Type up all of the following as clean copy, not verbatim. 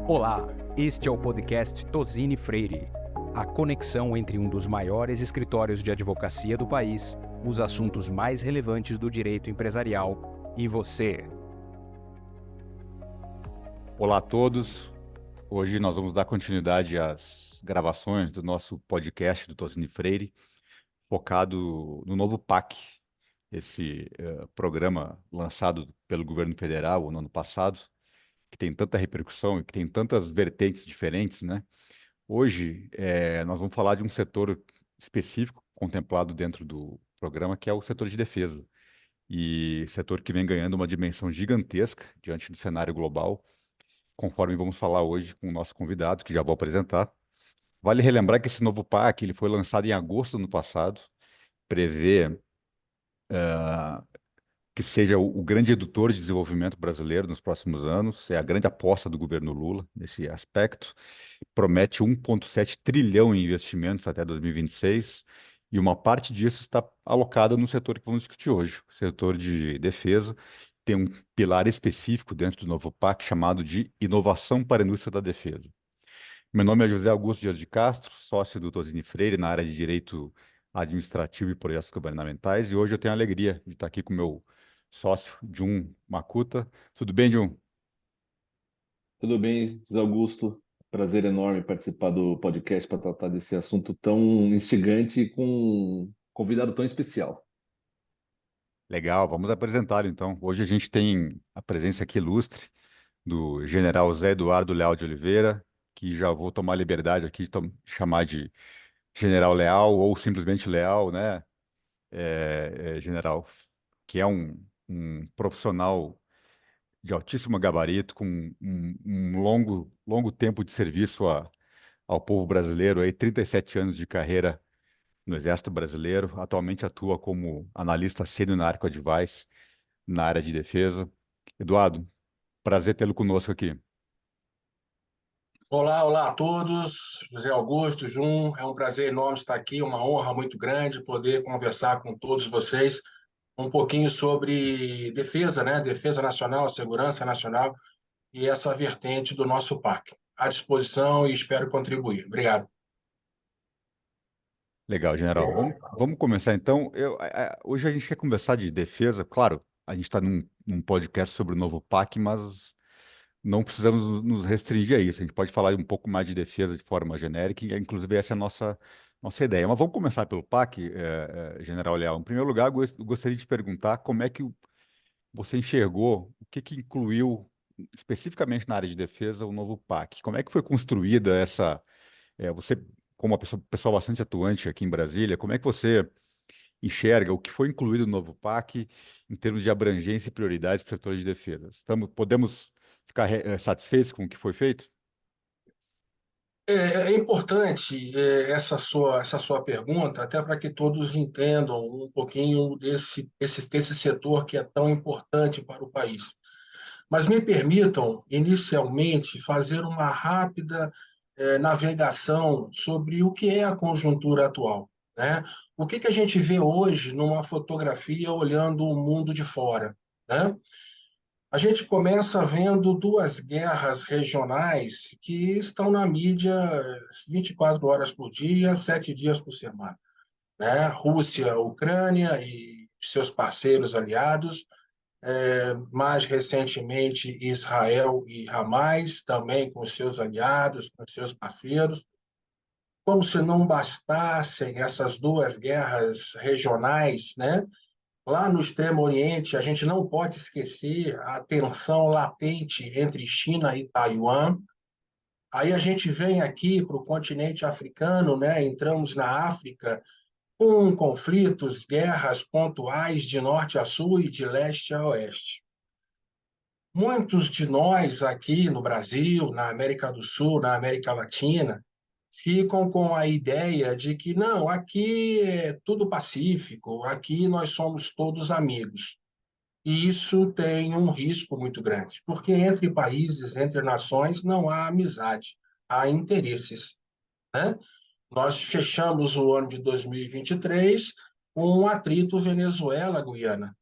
Olá, este é o podcast Tozini Freire, a conexão entre um dos maiores escritórios de advocacia do país, os assuntos mais relevantes do direito empresarial e você. Olá a todos, hoje nós vamos dar continuidade às gravações do nosso podcast do Tozini Freire, focado no novo PAC, esse programa lançado pelo governo federal no ano passado, que tem tanta repercussão e que tem tantas vertentes diferentes, né? Hoje, nós vamos falar de um setor específico contemplado dentro do programa, que é o setor de defesa. E setor que vem ganhando uma dimensão gigantesca diante do cenário global, conforme vamos falar hoje com o nosso convidado, que já vou apresentar. Vale relembrar que esse novo PAC ele foi lançado em agosto do ano passado, prevê que seja o grande edutor de desenvolvimento brasileiro nos próximos anos, é a grande aposta do governo Lula nesse aspecto. Promete 1,7 trilhão em investimentos até 2026, e uma parte disso está alocada no setor que vamos discutir hoje, o setor de defesa. Tem um pilar específico dentro do novo PAC chamado de Inovação para a Indústria da Defesa. Meu nome é José Augusto Dias de Castro, sócio do Tozini Freire na área de Direito Administrativo e Projetos Governamentais, e hoje eu tenho a alegria de estar aqui com o meu sócio, Jun Makuta. Tudo bem, Jun? Tudo bem, José Augusto? Prazer enorme participar do podcast para tratar desse assunto tão instigante e com um convidado tão especial. Legal, vamos apresentá-lo então. Hoje a gente tem a presença aqui ilustre do general Zé Eduardo Leal de Oliveira, que já vou tomar a liberdade aqui de chamar de General Leal ou simplesmente Leal, né? General, que é um profissional de altíssimo gabarito, com um longo tempo de serviço ao povo brasileiro, aí 37 anos de carreira no Exército Brasileiro. Atualmente atua como analista sênior na Arco Advice, na área de defesa. Eduardo, prazer tê-lo conosco aqui. Olá a todos. José Augusto, Jun, é um prazer enorme estar aqui, uma honra muito grande poder conversar com todos vocês um pouquinho sobre defesa, né? Defesa nacional, segurança nacional e essa vertente do nosso PAC. À disposição e espero contribuir. Obrigado. Legal, general. Vamos começar então. Hoje a gente quer conversar de defesa. Claro, a gente está num podcast sobre o novo PAC, mas não precisamos nos restringir a isso. A gente pode falar um pouco mais de defesa de forma genérica, e inclusive essa é a nossa ideia. Mas vamos começar pelo PAC, General Leal. Em primeiro lugar, eu gostaria de perguntar como é que você enxergou, o que incluiu especificamente na área de defesa o novo PAC? Como é que foi construída essa... você, como uma pessoa bastante atuante aqui em Brasília, como é que você enxerga o que foi incluído no novo PAC em termos de abrangência e prioridades para o setor de defesa? Podemos ficar satisfeitos com o que foi feito? É importante essa sua pergunta, até para que todos entendam um pouquinho desse setor que é tão importante para o país. Mas me permitam, inicialmente, fazer uma rápida navegação sobre o que é a conjuntura atual, né? O que a gente vê hoje numa fotografia olhando o mundo de fora, né? A gente começa vendo duas guerras regionais que estão na mídia 24 horas por dia, 7 dias por semana, né? Rússia, Ucrânia e seus parceiros aliados, mais recentemente Israel e Hamas, também com seus aliados, com seus parceiros. Como se não bastassem essas duas guerras regionais, né? Lá no Extremo Oriente, a gente não pode esquecer a tensão latente entre China e Taiwan. Aí a gente vem aqui para o continente africano, né? Entramos na África com conflitos, guerras pontuais de norte a sul e de leste a oeste. Muitos de nós aqui no Brasil, na América do Sul, na América Latina, ficam com a ideia de que não, aqui é tudo pacífico, aqui nós somos todos amigos. E isso tem um risco muito grande, porque entre países, entre nações, não há amizade, há interesses, né? Nós fechamos o ano de 2023 com um atrito Venezuela-Guiana.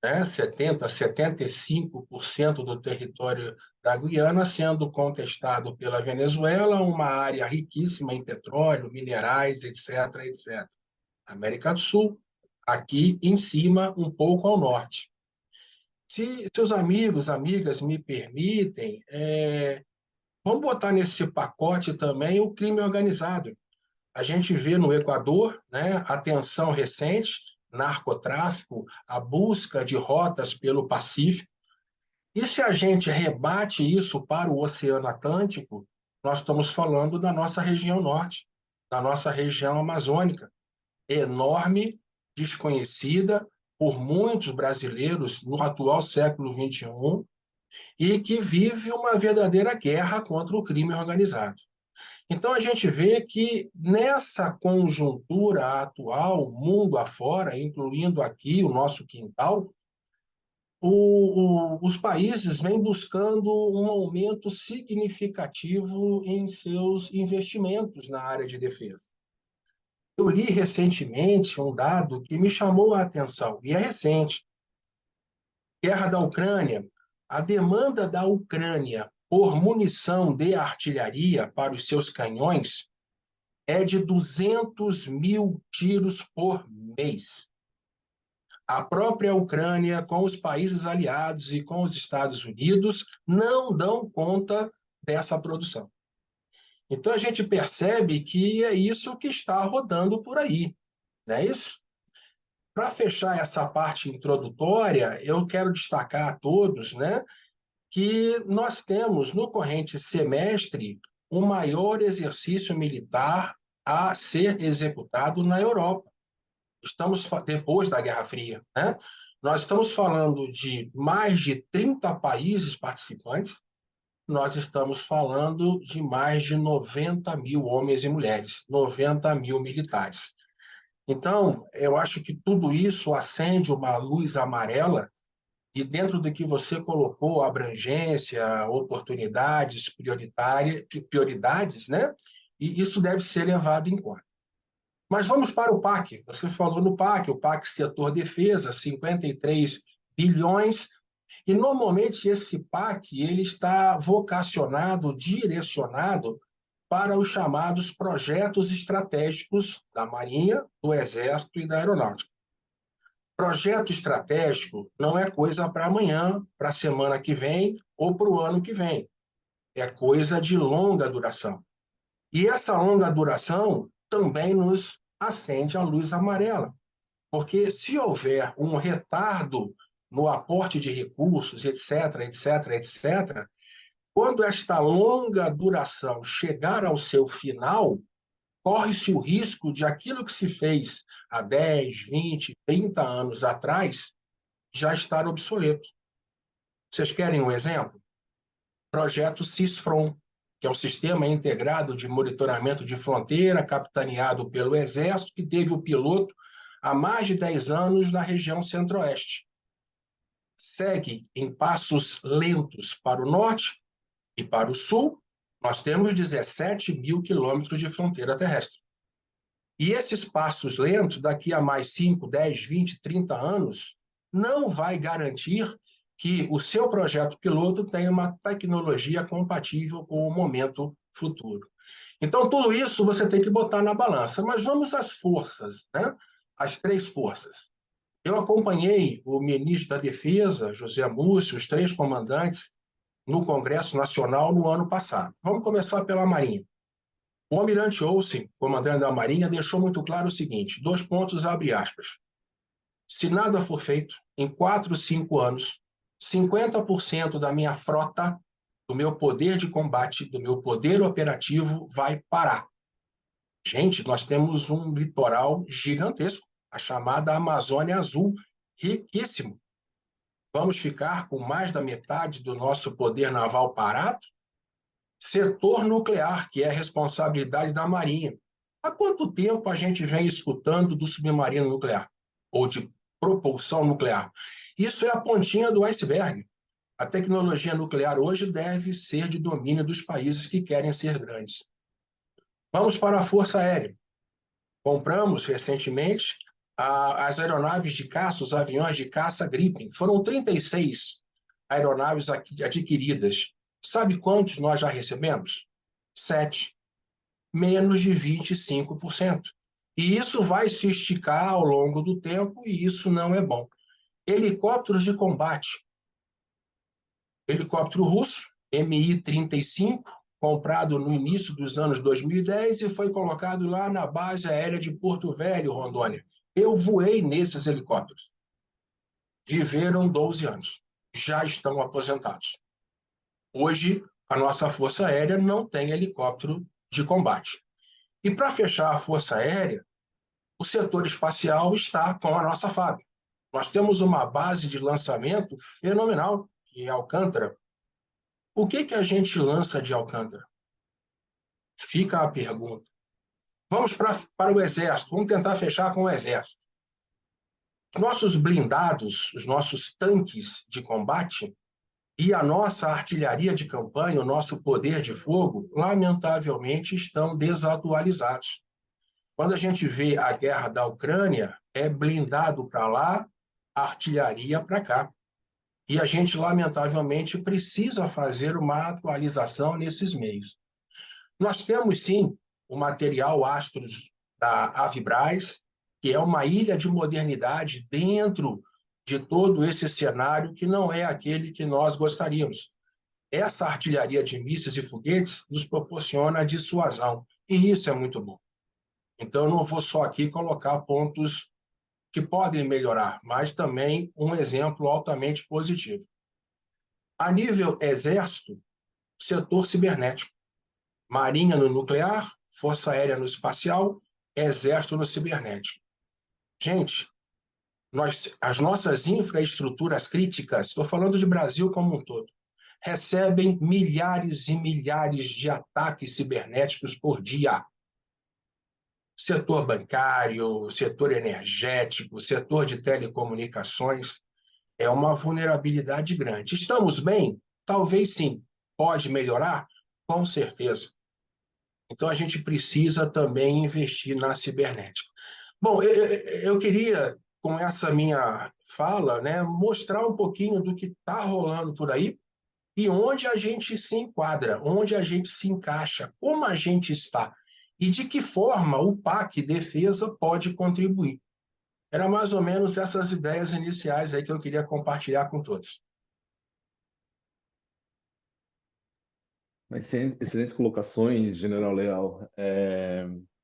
né, 70%, 75% do território da Guiana sendo contestado pela Venezuela, uma área riquíssima em petróleo, minerais, etc., etc. América do Sul, aqui em cima, um pouco ao norte. Se seus amigos, amigas me permitem, vamos botar nesse pacote também o crime organizado. A gente vê no Equador, né, a tensão recente, narcotráfico, a busca de rotas pelo Pacífico. E se a gente rebate isso para o Oceano Atlântico, nós estamos falando da nossa região norte, da nossa região amazônica, enorme, desconhecida por muitos brasileiros no atual século XXI e que vive uma verdadeira guerra contra o crime organizado. Então, a gente vê que nessa conjuntura atual, mundo afora, incluindo aqui o nosso quintal, os países vêm buscando um aumento significativo em seus investimentos na área de defesa. Eu li recentemente um dado que me chamou a atenção, e é recente. Guerra da Ucrânia. A demanda da Ucrânia por munição de artilharia para os seus canhões é de 200 mil tiros por mês. A própria Ucrânia, com os países aliados e com os Estados Unidos, não dão conta dessa produção. Então, a gente percebe que é isso que está rodando por aí, não é isso? Para fechar essa parte introdutória, eu quero destacar a todos, né, que nós temos no corrente semestre o maior exercício militar a ser executado na Europa. Estamos depois da Guerra Fria, né? Nós estamos falando de mais de 30 países participantes, nós estamos falando de mais de 90 mil homens e mulheres, 90 mil militares. Então, eu acho que tudo isso acende uma luz amarela e dentro do que você colocou, abrangência, oportunidades, prioridades, né? E isso deve ser levado em conta. Mas vamos para o PAC. Você falou no PAC, o PAC Setor Defesa, 53 bilhões, e normalmente esse PAC ele está vocacionado, direcionado para os chamados projetos estratégicos da Marinha, do Exército e da Aeronáutica. Projeto estratégico não é coisa para amanhã, para a semana que vem ou para o ano que vem. É coisa de longa duração. E essa longa duração também nos acende a luz amarela. Porque se houver um retardo no aporte de recursos, etc., etc., etc., quando esta longa duração chegar ao seu final, corre-se o risco de aquilo que se fez há 10, 20, 30 anos atrás já estar obsoleto. Vocês querem um exemplo? Projeto CISFRON, que é o Sistema Integrado de Monitoramento de Fronteira, capitaneado pelo Exército, que teve o piloto há mais de 10 anos na região centro-oeste. Segue em passos lentos para o norte e para o sul, nós temos 17 mil quilômetros de fronteira terrestre. E esses passos lentos, daqui a mais 5, 10, 20, 30 anos, não vai garantir que o seu projeto piloto tenha uma tecnologia compatível com o momento futuro. Então, tudo isso você tem que botar na balança. Mas vamos às forças, né? As três forças. Eu acompanhei o ministro da Defesa, José Múcio, os três comandantes, no Congresso Nacional no ano passado. Vamos começar pela Marinha. O almirante Olsen, comandante da Marinha, deixou muito claro o seguinte, 2 pontos, abre aspas. Se nada for feito, em 4, 5 anos, 50% da minha frota, do meu poder de combate, do meu poder operativo vai parar. Gente, nós temos um litoral gigantesco, a chamada Amazônia Azul, riquíssimo. Vamos ficar com mais da metade do nosso poder naval parado? Setor nuclear, que é a responsabilidade da Marinha. Há quanto tempo a gente vem escutando do submarino nuclear? Ou de propulsão nuclear? Isso é a pontinha do iceberg. A tecnologia nuclear hoje deve ser de domínio dos países que querem ser grandes. Vamos para a Força Aérea. Compramos recentemente as aeronaves de caça, os aviões de caça Gripen. Foram 36 aeronaves adquiridas. Sabe quantos nós já recebemos? 7. Menos de 25%. E isso vai se esticar ao longo do tempo e isso não é bom. Helicópteros de combate. Helicóptero russo, Mi-35, comprado no início dos anos 2010 e foi colocado lá na base aérea de Porto Velho, Rondônia. Eu voei nesses helicópteros. Viveram 12 anos. Já estão aposentados. Hoje, a nossa Força Aérea não tem helicóptero de combate. E para fechar a Força Aérea, o setor espacial está com a nossa FAB. Nós temos uma base de lançamento fenomenal, que é Alcântara. O que a gente lança de Alcântara? Fica a pergunta. Vamos para o Exército, vamos tentar fechar com o Exército. Os nossos blindados, os nossos tanques de combate e a nossa artilharia de campanha, o nosso poder de fogo, lamentavelmente estão desatualizados. Quando a gente vê a guerra da Ucrânia, é blindado para lá, artilharia para cá. E a gente, lamentavelmente, precisa fazer uma atualização nesses meios. Nós temos, sim, o material Astros da Avibraz, que é uma ilha de modernidade dentro de todo esse cenário que não é aquele que nós gostaríamos. Essa artilharia de mísseis e foguetes nos proporciona dissuasão, e isso é muito bom. Então, eu não vou só aqui colocar pontos que podem melhorar, mas também um exemplo altamente positivo. A nível exército, setor cibernético, marinha no nuclear, força aérea no espacial, exército no cibernético. Gente, as nossas infraestruturas críticas, estou falando de Brasil como um todo, recebem milhares e milhares de ataques cibernéticos por dia. Setor bancário, setor energético, setor de telecomunicações, é uma vulnerabilidade grande. Estamos bem? Talvez sim. Pode melhorar? Com certeza. Então, a gente precisa também investir na cibernética. Bom, eu queria, com essa minha fala, né, mostrar um pouquinho do que está rolando por aí e onde a gente se enquadra, onde a gente se encaixa, como a gente está e de que forma o PAC Defesa pode contribuir. Era mais ou menos essas ideias iniciais aí que eu queria compartilhar com todos. Excelentes colocações, General Leal.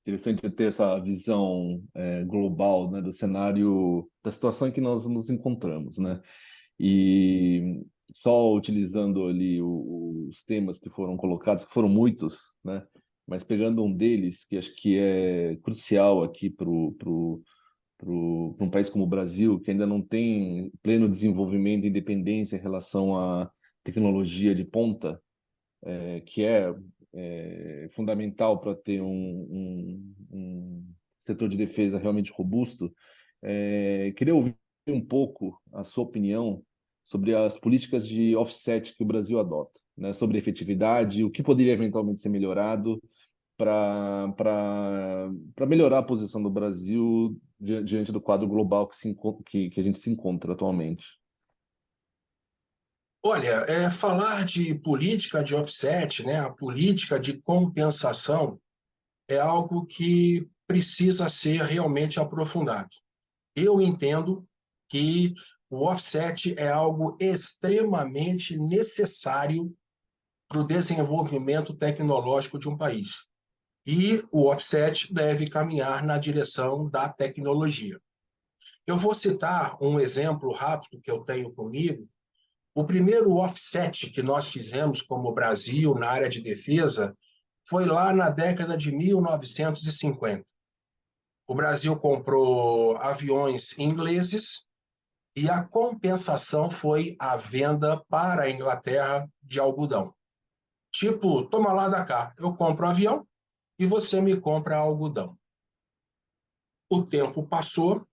Interessante ter essa visão global, né, do cenário, da situação em que nós nos encontramos, né? E só utilizando ali os temas que foram colocados, que foram muitos, né? Mas pegando um deles, que acho que é crucial aqui para um país como o Brasil, que ainda não tem pleno desenvolvimento e independência em relação à tecnologia de ponta, que é fundamental para ter um setor de defesa realmente robusto. Queria ouvir um pouco a sua opinião sobre as políticas de offset que o Brasil adota, né? Sobre efetividade, o que poderia eventualmente ser melhorado para melhorar a posição do Brasil diante do quadro global que a gente se encontra atualmente. Olha, falar de política de offset, né, a política de compensação, é algo que precisa ser realmente aprofundado. Eu entendo que o offset é algo extremamente necessário para o desenvolvimento tecnológico de um país. E o offset deve caminhar na direção da tecnologia. Eu vou citar um exemplo rápido que eu tenho comigo. O primeiro offset que nós fizemos como Brasil na área de defesa foi lá na década de 1950. O Brasil comprou aviões ingleses e a compensação foi a venda para a Inglaterra de algodão. Tipo, toma lá da cá, eu compro o avião e você me compra algodão. O tempo passou,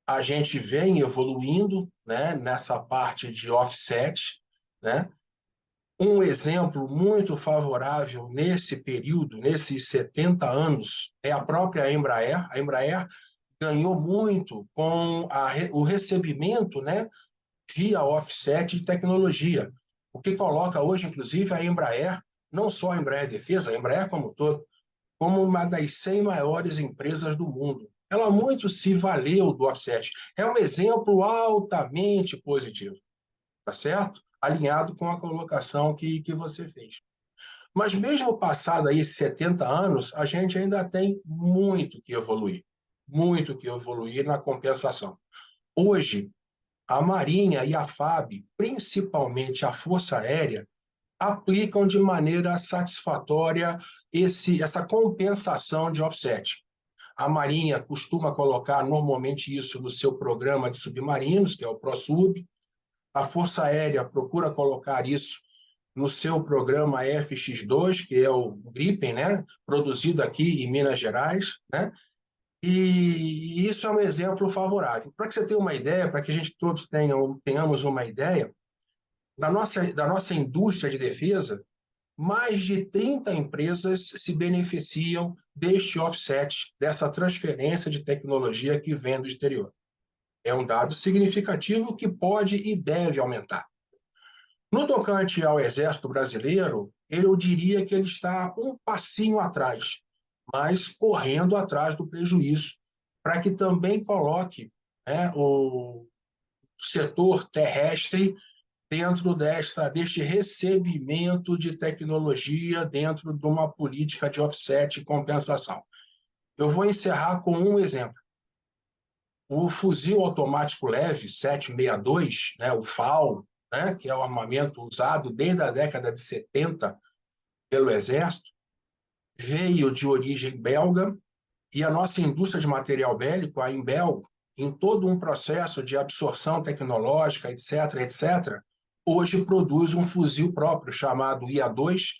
a gente vem evoluindo, né, nessa parte de offset, né? Um exemplo muito favorável nesse período, nesses 70 anos, é a própria Embraer. A Embraer ganhou muito com o recebimento, né, via offset de tecnologia, o que coloca hoje, inclusive, a Embraer, não só a Embraer Defesa, a Embraer como um todo, como uma das 100 maiores empresas do mundo. Ela muito se valeu do offset. É um exemplo altamente positivo, tá certo? Alinhado com a colocação que você fez. Mas mesmo passado aí 70 anos, a gente ainda tem muito que evoluir na compensação. Hoje, a Marinha e a FAB, principalmente a Força Aérea, aplicam de maneira satisfatória essa compensação de offset. A Marinha costuma colocar normalmente isso no seu programa de submarinos, que é o ProSub. A Força Aérea procura colocar isso no seu programa FX2, que é o Gripen, né? Produzido aqui em Minas Gerais, né? E isso é um exemplo favorável. Para que você tenha uma ideia, para que a gente todos tenhamos uma ideia, da nossa indústria de defesa, mais de 30 empresas se beneficiam deste offset, dessa transferência de tecnologia que vem do exterior. É um dado significativo que pode e deve aumentar. No tocante ao Exército Brasileiro, eu diria que ele está um passinho atrás, mas correndo atrás do prejuízo, para que também coloque, né, o setor terrestre dentro deste recebimento de tecnologia, dentro de uma política de offset e compensação. Eu vou encerrar com um exemplo. O fuzil automático leve 762, né, o FAL, né, que é o armamento usado desde a década de 70 pelo Exército, veio de origem belga, e a nossa indústria de material bélico, a Imbel, em todo um processo de absorção tecnológica, etc., hoje produz um fuzil próprio, chamado IA-2,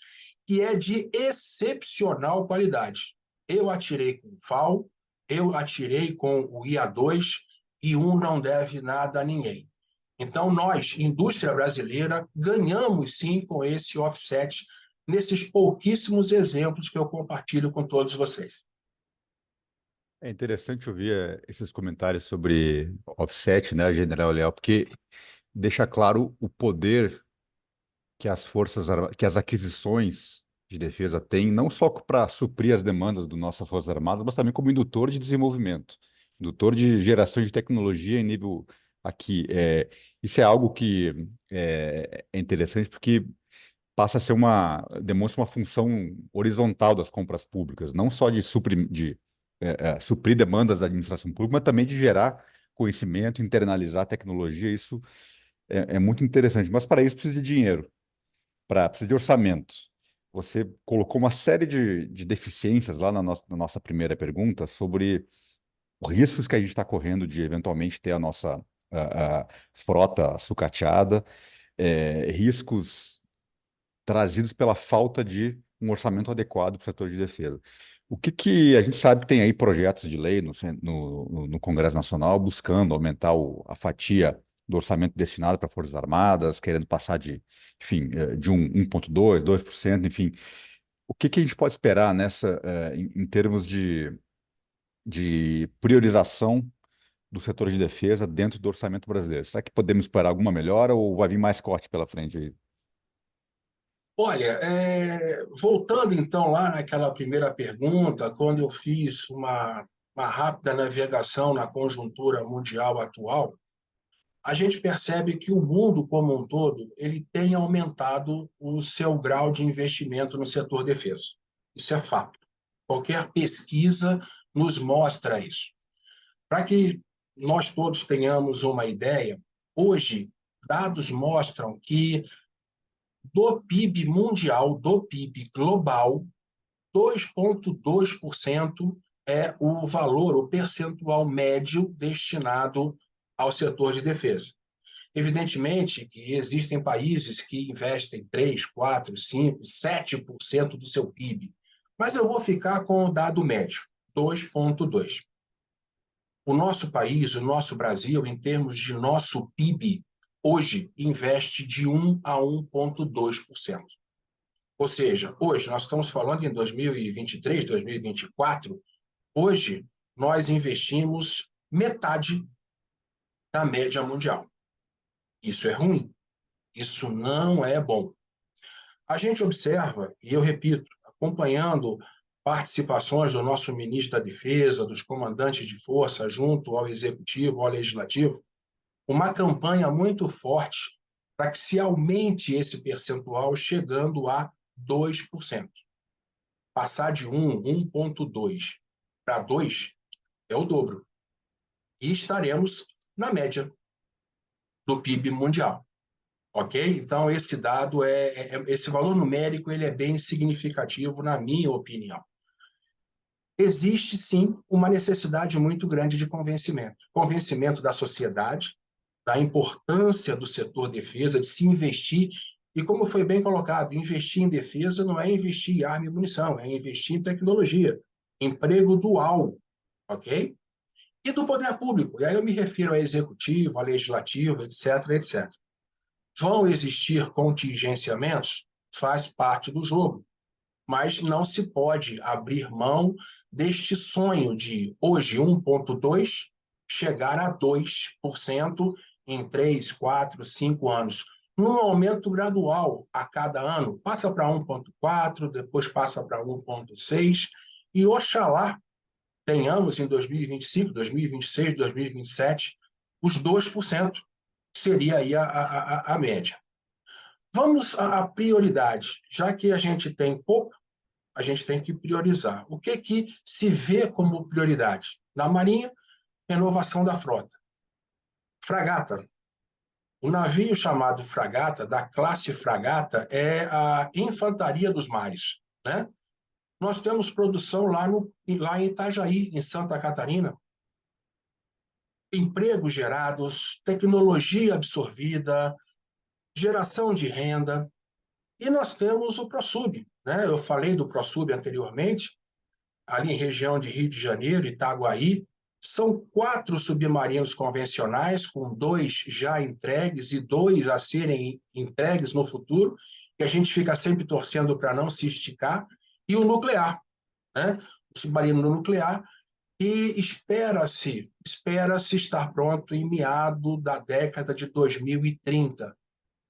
que é de excepcional qualidade. Eu atirei com o FAL, eu atirei com o IA-2, e um não deve nada a ninguém. Então, nós, indústria brasileira, ganhamos sim com esse offset, nesses pouquíssimos exemplos que eu compartilho com todos vocês. É interessante ouvir esses comentários sobre offset, né, General Leal, porque deixa claro o poder que que as aquisições de defesa têm, não só para suprir as demandas das nossas Forças Armadas, mas também como indutor de desenvolvimento, indutor de geração de tecnologia em nível aqui. Isso é algo que é interessante porque passa a ser demonstra uma função horizontal das compras públicas, não só de suprir demandas da administração pública, mas também de gerar conhecimento, internalizar tecnologia. Isso é muito interessante. Mas para isso precisa de dinheiro, precisa de orçamento. Você colocou uma série de deficiências lá na nossa primeira pergunta sobre os riscos que a gente está correndo de eventualmente ter a nossa frota sucateada, riscos trazidos pela falta de um orçamento adequado para o setor de defesa. O que a gente sabe que tem aí projetos de lei no Congresso Nacional buscando aumentar a fatia do orçamento destinado para Forças Armadas, querendo passar enfim, de 1,2%, 2%, enfim. O que a gente pode esperar em termos de priorização do setor de defesa dentro do orçamento brasileiro? Será que podemos esperar alguma melhora ou vai vir mais corte pela frente aí? Olha, voltando então lá naquela primeira pergunta, quando eu fiz uma rápida navegação na conjuntura mundial atual, a gente percebe que o mundo como um todo ele tem aumentado o seu grau de investimento no setor defesa. Isso é fato. Qualquer pesquisa nos mostra isso. Para que nós todos tenhamos uma ideia, hoje dados mostram que do PIB mundial, do PIB global, 2,2% é o valor, o percentual médio destinado ao setor de defesa. Evidentemente que existem países que investem 3, 4, 5, 7% do seu PIB, mas eu vou ficar com o dado médio, 2,2%. O nosso país, o nosso Brasil, em termos de nosso PIB, hoje investe de 1 a 1,2%. Ou seja, hoje nós estamos falando em 2023, 2024, hoje nós investimos metade da média mundial. Isso é ruim. Isso não é bom. A gente observa, e eu repito, acompanhando participações do nosso ministro da Defesa, dos comandantes de força, junto ao Executivo, ao Legislativo, uma campanha muito forte para que se aumente esse percentual, chegando a 2%. Passar de 1,2 para 2 é o dobro. E estaremos na média do PIB mundial. Ok? Então, esse dado, esse valor numérico, ele é bem significativo, na minha opinião. Existe, sim, uma necessidade muito grande de convencimento. Convencimento da sociedade, da importância do setor defesa, de se investir, e como foi bem colocado, investir em defesa não é investir em arma e munição, é investir em tecnologia, emprego dual, ok? E do poder público, e aí eu me refiro ao executivo, ao legislativo, etc., etc. Vão existir contingenciamentos? Faz parte do jogo, mas não se pode abrir mão deste sonho de, hoje, 1,2%, chegar a 2% em 3, 4, 5 anos, num aumento gradual a cada ano. Passa para 1,4%, depois passa para 1,6%, e oxalá tenhamos em 2025, 2026, 2027, os 2%, que seria aí a média. Vamos a prioridades. Já que a gente tem pouco, a gente tem que priorizar. O que se vê como prioridade? Na Marinha, renovação da frota. Fragata. O navio chamado fragata, da classe fragata, é a infantaria dos mares, né? Nós temos produção lá em Itajaí, em Santa Catarina, empregos gerados, tecnologia absorvida, geração de renda, e nós temos o ProSub, né? Eu falei do ProSub anteriormente, ali em região de Rio de Janeiro, Itaguaí, são 4 submarinos convencionais, com 2 já entregues e 2 a serem entregues no futuro, que a gente fica sempre torcendo para não se esticar, e o nuclear, né? O submarino nuclear, e espera-se estar pronto em meado da década de 2030,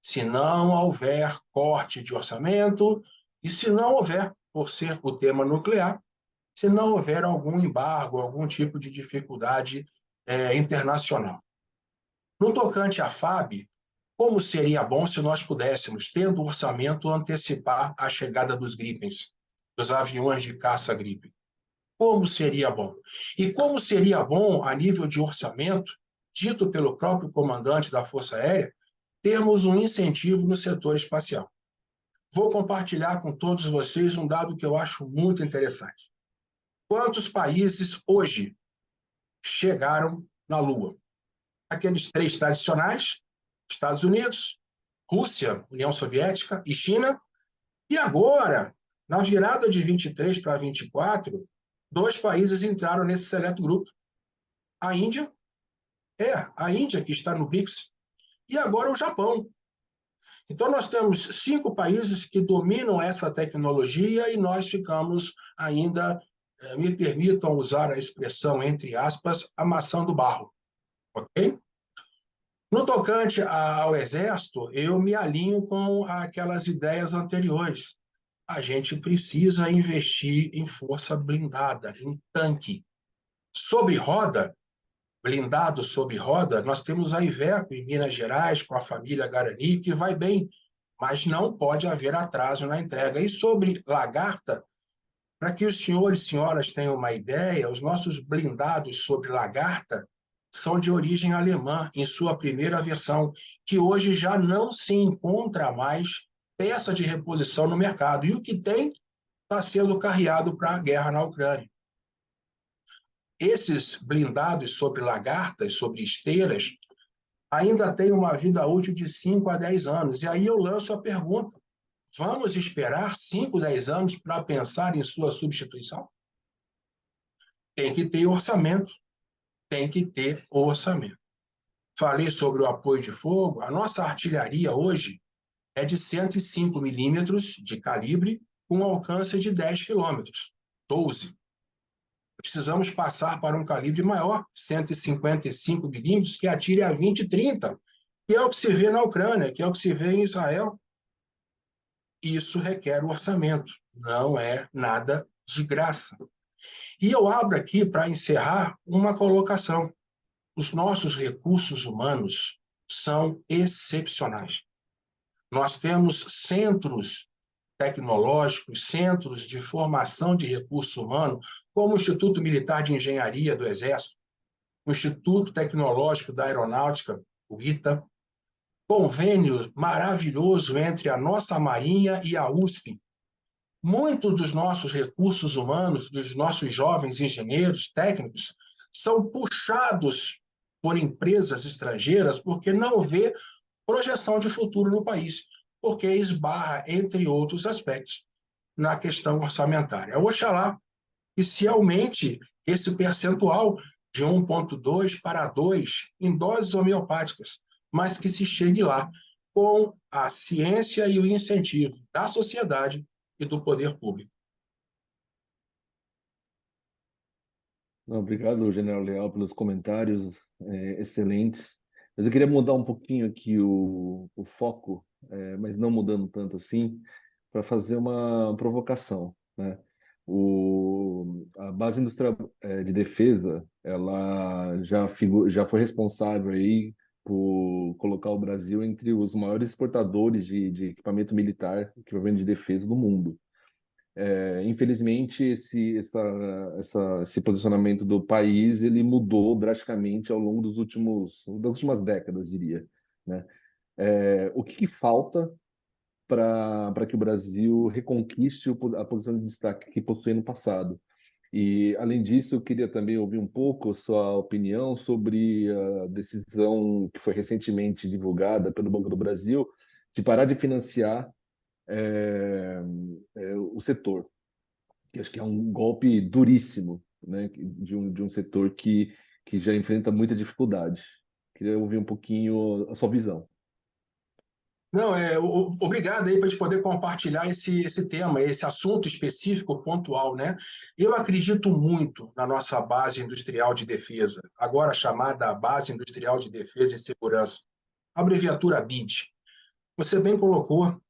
se não houver corte de orçamento e se não houver, por ser o tema nuclear, se não houver algum embargo, algum tipo de dificuldade internacional. No tocante à FAB, como seria bom se nós pudéssemos, tendo orçamento, antecipar a chegada dos Gripens, dos aviões de caça Gripen? Como seria bom? E como seria bom, a nível de orçamento, dito pelo próprio comandante da Força Aérea, termos um incentivo no setor espacial. Vou compartilhar com todos vocês um dado que eu acho muito interessante. Quantos países hoje chegaram na Lua? Aqueles 3 tradicionais: Estados Unidos, Rússia, União Soviética e China. E agora, na virada de 23 para 24, 2 países entraram nesse seleto grupo. A Índia que está no BRICS, e agora o Japão. Então, nós temos 5 países que dominam essa tecnologia e nós ficamos ainda, me permitam usar a expressão, entre aspas, amassando barro. Ok? No tocante ao Exército, eu me alinho com aquelas ideias anteriores. A gente precisa investir em força blindada, em tanque. Sobre roda, blindado sobre roda, nós temos a Iveco em Minas Gerais, com a família Guarani, que vai bem, mas não pode haver atraso na entrega. E sobre Lagarta, para que os senhores e senhoras tenham uma ideia, os nossos blindados sobre Lagarta são de origem alemã, em sua primeira versão, que hoje já não se encontra mais peça de reposição no mercado. E o que tem está sendo carreado para a guerra na Ucrânia. Esses blindados sobre lagartas, sobre esteiras, ainda têm uma vida útil de 5 a 10 anos. E aí eu lanço a pergunta: vamos esperar 5, 10 anos para pensar em sua substituição? Tem que ter orçamento. Tem que ter orçamento. Falei sobre o apoio de fogo. A nossa artilharia hoje é de 105 milímetros de calibre, com alcance de 10 quilômetros, 12. precisamos passar para um calibre maior, 155 milímetros, que atire a 20 e 30, que é o que se vê na Ucrânia, que é o que se vê em Israel. Isso requer o orçamento, não é nada de graça. E eu abro aqui, para encerrar, uma colocação. Os nossos recursos humanos são excepcionais. Nós temos centros tecnológicos, centros de formação de recurso humano, como o Instituto Militar de Engenharia do Exército, o Instituto Tecnológico da Aeronáutica, o ITA, convênio maravilhoso entre a nossa Marinha e a USP. Muitos dos nossos recursos humanos, dos nossos jovens engenheiros técnicos, são puxados por empresas estrangeiras porque não vê projeção de futuro no país, porque esbarra, entre outros aspectos, na questão orçamentária. Oxalá que se aumente esse percentual de 1,2 para 2 em doses homeopáticas, mas que se chegue lá com a ciência e o incentivo da sociedade e do poder público. Não, obrigado, General Leal, pelos comentários excelentes. Mas eu queria mudar um pouquinho aqui o foco, mas não mudando tanto assim, para fazer uma provocação, né? A base industrial de defesa, ela já foi responsável aí por colocar o Brasil entre os maiores exportadores de equipamento de defesa do mundo. Infelizmente, esse posicionamento do país ele mudou drasticamente ao longo das últimas décadas, diria, né? O que falta para que o Brasil reconquiste a posição de destaque que possui no passado? E, além disso, eu queria também ouvir um pouco a sua opinião sobre a decisão que foi recentemente divulgada pelo Banco do Brasil de parar de financiar o setor, que acho que é um golpe duríssimo, né, de um setor que já enfrenta muita dificuldade. Queria ouvir um pouquinho a sua visão. Não, obrigado aí para a gente poder compartilhar esse tema, esse assunto específico, pontual, né? Eu acredito muito na nossa base industrial de defesa, agora chamada Base Industrial de Defesa e Segurança, abreviatura BID. Você bem colocou,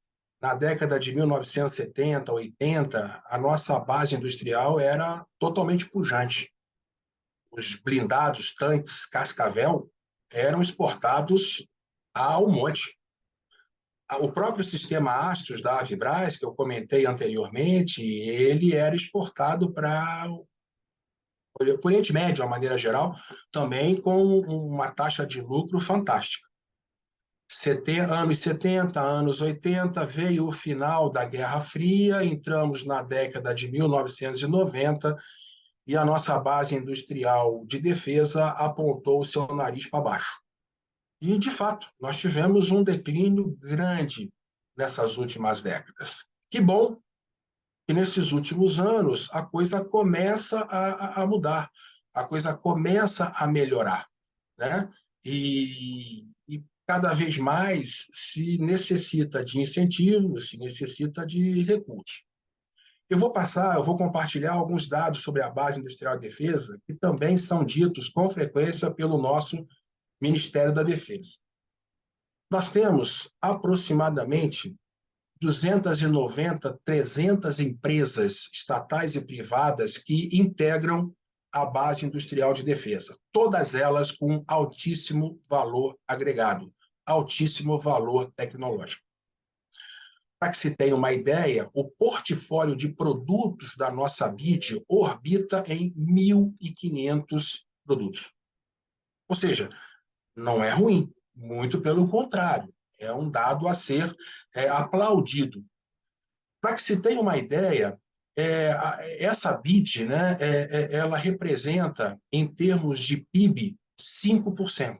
na década de 1970, 80, a nossa base industrial era totalmente pujante. Os blindados, tanques, Cascavel, eram exportados ao monte. O próprio sistema Astros da Avibraz, que eu comentei anteriormente, ele era exportado para o Oriente Médio, de uma maneira geral, também com uma taxa de lucro fantástica. Anos 70, anos 80, veio o final da Guerra Fria, entramos na década de 1990 e a nossa base industrial de defesa apontou o seu nariz para baixo. E, de fato, nós tivemos um declínio grande nessas últimas décadas. Que bom que nesses últimos anos a coisa começa a mudar, a coisa começa a melhorar, né? E cada vez mais se necessita de incentivos, se necessita de recursos. Eu vou compartilhar alguns dados sobre a base industrial de defesa que também são ditos com frequência pelo nosso Ministério da Defesa. Nós temos aproximadamente 290, 300 empresas estatais e privadas que integram a base industrial de defesa, todas elas com altíssimo valor agregado, altíssimo valor tecnológico. Para que se tenha uma ideia, o portfólio de produtos da nossa BID orbita em 1.500 produtos. Ou seja, não é ruim, muito pelo contrário, é um dado a ser aplaudido. Para que se tenha uma ideia, essa BID, né, ela representa, em termos de PIB, 5%.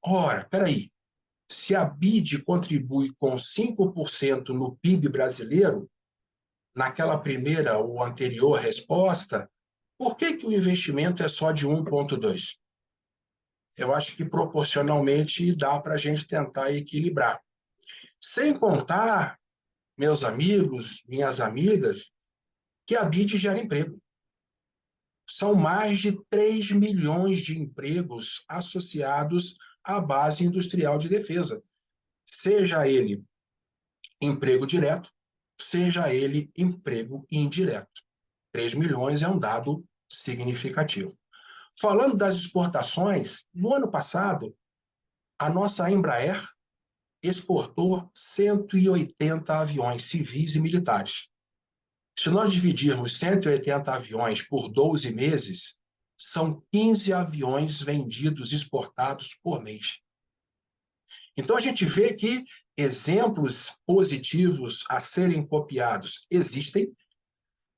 Ora, espera aí, se a BID contribui com 5% no PIB brasileiro, naquela primeira ou anterior resposta, por que o investimento é só de 1,2%? Eu acho que proporcionalmente dá para a gente tentar equilibrar. Sem contar, meus amigos, minhas amigas, que a BID gera emprego. São mais de 3 milhões de empregos associados à base industrial de defesa, seja ele emprego direto, seja ele emprego indireto. 3 milhões é um dado significativo. Falando das exportações, no ano passado, a nossa Embraer exportou 180 aviões civis e militares. Se nós dividirmos 180 aviões por 12 meses, são 15 aviões vendidos, exportados por mês. Então, a gente vê que exemplos positivos a serem copiados existem,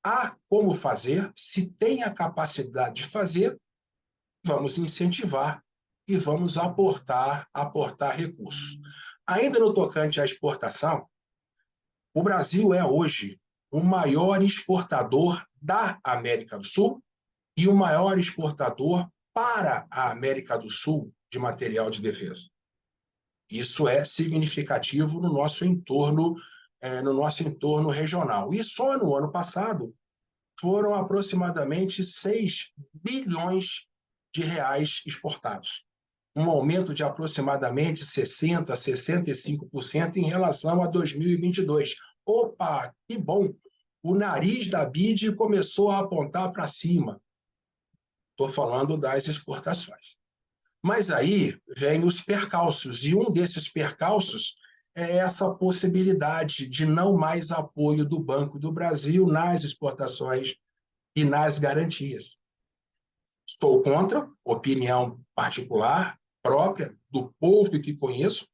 há como fazer, se tem a capacidade de fazer, vamos incentivar e vamos aportar recursos. Ainda no tocante à exportação, o Brasil é hoje o maior exportador da América do Sul e o maior exportador para a América do Sul de material de defesa. Isso é significativo no nosso entorno regional. E só no ano passado foram aproximadamente 6 bilhões de reais exportados, um aumento de aproximadamente 60%, 65% em relação a 2022. Opa, que bom! O nariz da BID começou a apontar para cima. Estou falando das exportações. Mas aí vem os percalços, e um desses percalços é essa possibilidade de não mais apoio do Banco do Brasil nas exportações e nas garantias. Estou contra, opinião particular, própria, do pouco que conheço,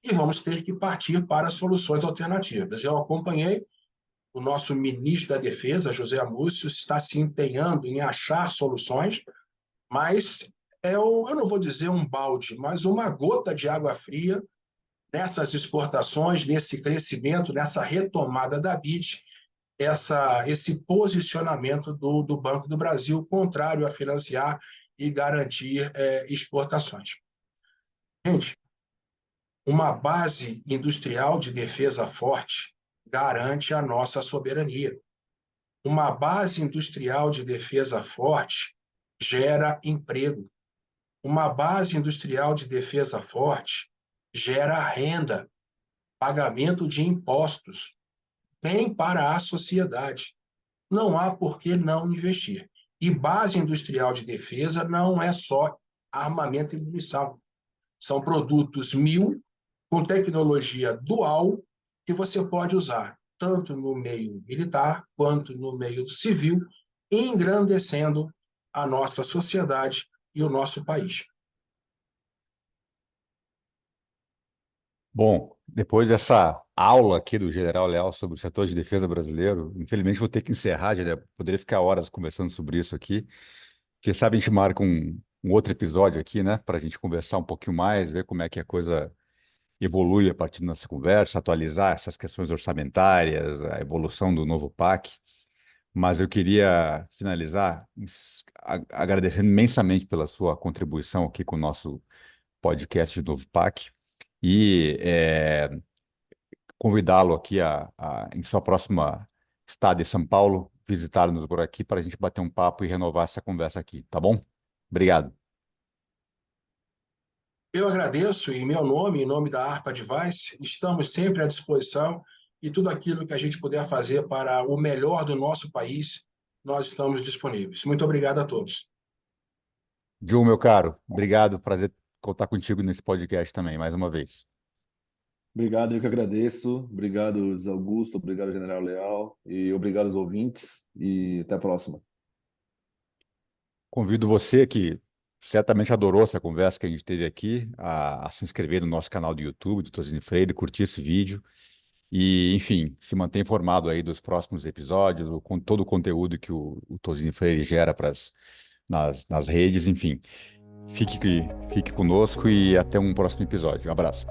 e vamos ter que partir para soluções alternativas. Eu acompanhei o nosso ministro da Defesa, José Amúcio, está se empenhando em achar soluções, mas eu não vou dizer um balde, mas uma gota de água fria nessas exportações, nesse crescimento, nessa retomada da BID, esse posicionamento do Banco do Brasil contrário a financiar e garantir exportações. Gente, uma base industrial de defesa forte garante a nossa soberania. Uma base industrial de defesa forte gera emprego. Uma base industrial de defesa forte gera renda, pagamento de impostos, bem para a sociedade. Não há por que não investir. E base industrial de defesa não é só armamento e munição. São produtos 1000 com tecnologia dual que você pode usar tanto no meio militar quanto no meio civil, engrandecendo a nossa sociedade e o nosso país. Bom, depois dessa aula aqui do General Leal sobre o setor de defesa brasileiro, infelizmente vou ter que encerrar, já poderia ficar horas conversando sobre isso aqui. Quem sabe a gente marca um outro episódio aqui, né, para a gente conversar um pouquinho mais, ver como é que a coisa evolui a partir da nossa conversa, atualizar essas questões orçamentárias, a evolução do novo PAC. Mas eu queria finalizar agradecendo imensamente pela sua contribuição aqui com o nosso podcast do novo PAC e convidá-lo aqui em sua próxima estada em São Paulo, visitar-nos por aqui para a gente bater um papo e renovar essa conversa aqui, tá bom? Obrigado. Eu agradeço, em meu nome, em nome da ARPA Advice, estamos sempre à disposição e tudo aquilo que a gente puder fazer para o melhor do nosso país, nós estamos disponíveis. Muito obrigado a todos. Joe, meu caro, obrigado, prazer contar contigo nesse podcast também, mais uma vez. Obrigado, eu que agradeço. Obrigado, Zé Augusto. Obrigado, General Leal. E obrigado aos ouvintes. E até a próxima. Convido você que certamente adorou essa conversa que a gente teve aqui, a se inscrever no nosso canal do YouTube, do Tosini Freire, curtir esse vídeo e, enfim, se manter informado aí dos próximos episódios, com todo o conteúdo que o Tosini Freire gera nas redes, enfim. Fique conosco e até um próximo episódio. Um abraço.